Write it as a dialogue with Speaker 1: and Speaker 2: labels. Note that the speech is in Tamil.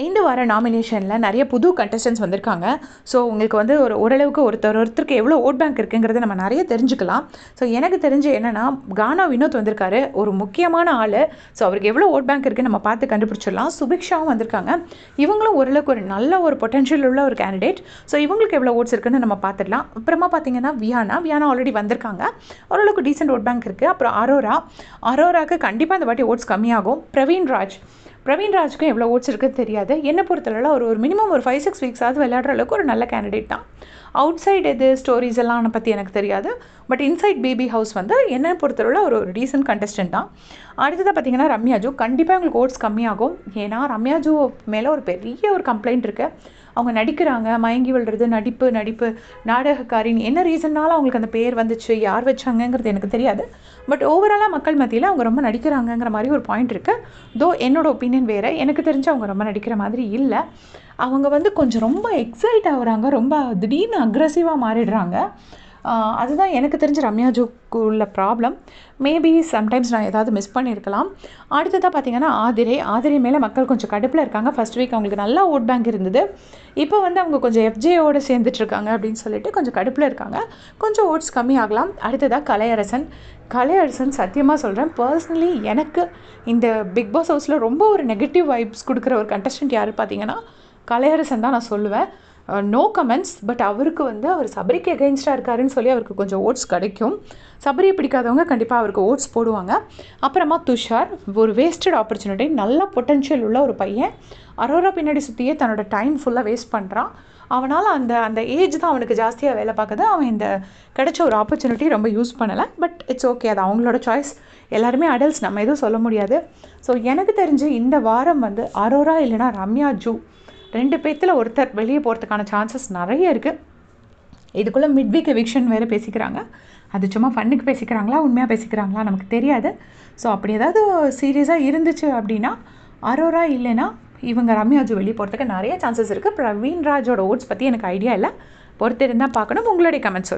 Speaker 1: இந்த வார நாமினேஷனில் நிறைய புது கண்டஸ்டன்ஸ் வந்திருக்காங்க. ஸோ உங்களுக்கு வந்து ஓரளவுக்கு ஒருத்தருக்கு எவ்வளோ ஓட் பேங்க் இருக்குங்கிறத நம்ம நிறைய தெரிஞ்சுக்கலாம். ஸோ எனக்கு தெரிஞ்சு என்னென்னா, கானா வினோத் வந்திருக்காரு, ஒரு முக்கியமான ஆள். ஸோ அவருக்கு எவ்வளோ ஓட் பேங்க் இருக்குன்னு நம்ம பார்த்து கண்டுபிடிச்சிடலாம். சுபிக்ஷாவும் வந்திருக்காங்க. இவங்களும் ஓரளவுக்கு ஒரு நல்ல ஒரு பொட்டன்ஷியல் உள்ள ஒரு கேண்டிடேட். ஸோ இவங்களுக்கு எவ்வளோ ஓட்ஸ் இருக்குன்னு நம்ம பார்த்துடலாம். அப்புறமா பார்த்தீங்கன்னா வியானா ஆல்ரெடி வந்திருக்காங்க. ஓரளவுக்கு டீசென்ட் ஓட் பேங்க் இருக்குது. அப்புறம் அரோராக்கு கண்டிப்பாக இந்த வாட்டி ஓட்ஸ் கம்மியாகும். பிரவீன்ராஜுக்கும் எவ்வளோ ஓட்ஸ் இருக்குன்னு தெரியாது. என்னை பொறுத்தளவில் ஒரு மினிமம் ஒரு 5-6 வீக்ஸாவது விளையாடுற அளவுக்கு ஒரு நல்ல கேண்டிடேட் தான். அவுட் சைடு ஸ்டோரிஸ் எல்லாம் பற்றி எனக்கு தெரியாது. பட் இன்சைட் பேபி ஹவுஸ் வந்து என்னை பொறுத்தளவில் ஒரு டீசென்ட் கண்டஸ்டன்ட் தான். அடுத்ததாக பார்த்தீங்கன்னா ரம்யாஜு, கண்டிப்பாக உங்களுக்கு ஓட்ஸ் கம்மியாகும். ஏன்னா ரம்யாஜு மேலே ஒரு பெரிய ஒரு கம்ப்ளைண்ட் இருக்குது. அவங்க நடிக்கிறாங்க, மயங்கி விழுறது, நடிப்பு நாடகக்காரின்னு என்ன ரீசன்னாலும் அவங்களுக்கு அந்த பேர் வந்துச்சு, யார் வச்சாங்கங்கிறது எனக்கு தெரியாது. பட் ஓவராலாக மக்கள் மத்தியில் அவங்க ரொம்ப நடிக்கிறாங்கங்கிற மாதிரி ஒரு பாயிண்ட் இருக்குது. தோ என்னோட ஒப்பீனியன் வேறு. எனக்கு தெரிஞ்சு அவங்க ரொம்ப நடிக்கிற மாதிரி இல்லை. அவங்க வந்து கொஞ்சம் ரொம்ப எக்ஸைட் ஆகுறாங்க, ரொம்ப திடீர்னு அக்ரெசிவாக மாறிடுறாங்க. அதுதான் எனக்கு தெரிஞ்ச ரம்யாஜுக்கு உள்ள ப்ராப்ளம். மேபி சம்டைம்ஸ் நான் ஏதாவது மிஸ் பண்ணியிருக்கலாம். அடுத்ததாக பார்த்தீங்கன்னா ஆதிரை மேலே மக்கள் கொஞ்சம் கடுப்பில் இருக்காங்க. ஃபர்ஸ்ட் வீக் அவங்களுக்கு நல்லா ஓட் பேங்க் இருந்தது. இப்போ வந்து அவங்க கொஞ்சம் எஃப்ஜேயோடு சேர்ந்துட்டுருக்காங்க அப்படின்னு சொல்லிட்டு கொஞ்சம் கடுப்பில் இருக்காங்க. கொஞ்சம் ஓட்ஸ் கம்மி ஆகலாம். அடுத்ததாக கலையரசன் சத்தியமாக சொல்கிறேன், பர்சனலி எனக்கு இந்த பிக் பாஸ் ஹவுஸில் ரொம்ப ஒரு நெகட்டிவ் வைப்ஸ் கொடுக்குற ஒரு கண்டஸ்டன்ட் யார் பார்த்தீங்கன்னா கலையரசன் தான் நான் சொல்லுவேன். No comments. பட் அவருக்கு வந்து அவர் சபரிக்கு எகெயின்ஸ்டாக இருக்காருன்னு சொல்லி அவருக்கு கொஞ்சம் ஓட்ஸ் கிடைக்கும். சபரியை பிடிக்காதவங்க கண்டிப்பாக அவருக்கு ஓட்ஸ் போடுவாங்க. அப்புறமா துஷார், ஒரு வேஸ்டட் ஆப்பர்ச்சுனிட்டி, நல்ல பொட்டன்ஷியல் உள்ள ஒரு பையன். அரோரா பின்னாடி சுற்றியே தன்னோட டைம் ஃபுல்லாக வேஸ்ட் பண்ணுறான். அவனால் அந்த ஏஜ் தான் அவனுக்கு ஜாஸ்தியாக வேலை பார்க்குது. அவன் இந்த கிடைச்ச ஒரு ஆப்பர்ச்சுனிட்டி ரொம்ப யூஸ் பண்ணலை. பட் இட்ஸ் ஓகே, அது அவங்களோட சாய்ஸ். எல்லாருமே அடல்ட்ஸ், நம்ம எதுவும் சொல்ல முடியாது. ஸோ எனக்கு தெரிஞ்சு இந்த வாரம் வந்து அரோரா இல்லைனா ரம்யாஜு 2 பேர்த்தில் ஒருத்தர் வெளியே போகிறதுக்கான சான்சஸ் நிறைய இருக்குது. இதுக்குள்ளே மிட்வீக் எவிக்ஷன் வேறு பேசிக்கிறாங்க. அது சும்மா ஃபன்னுக்கு பேசிக்கிறாங்களா, உண்மையாக பேசிக்கிறாங்களா நமக்கு தெரியாது. ஸோ அப்படி ஏதாவது சீரியஸாக இருந்துச்சு அப்படின்னா அரோரா இல்லைன்னா இவங்க ரம்யாஜு வெளியே போகிறதுக்கு நிறைய சான்சஸ் இருக்குது. பிரவீன்ராஜோட ஓட்ஸ் பற்றி எனக்கு ஐடியா இல்லை. பொறுத்து இருந்தால் பார்க்கணும். உங்களுடைய கமெண்ட் சொல்லு.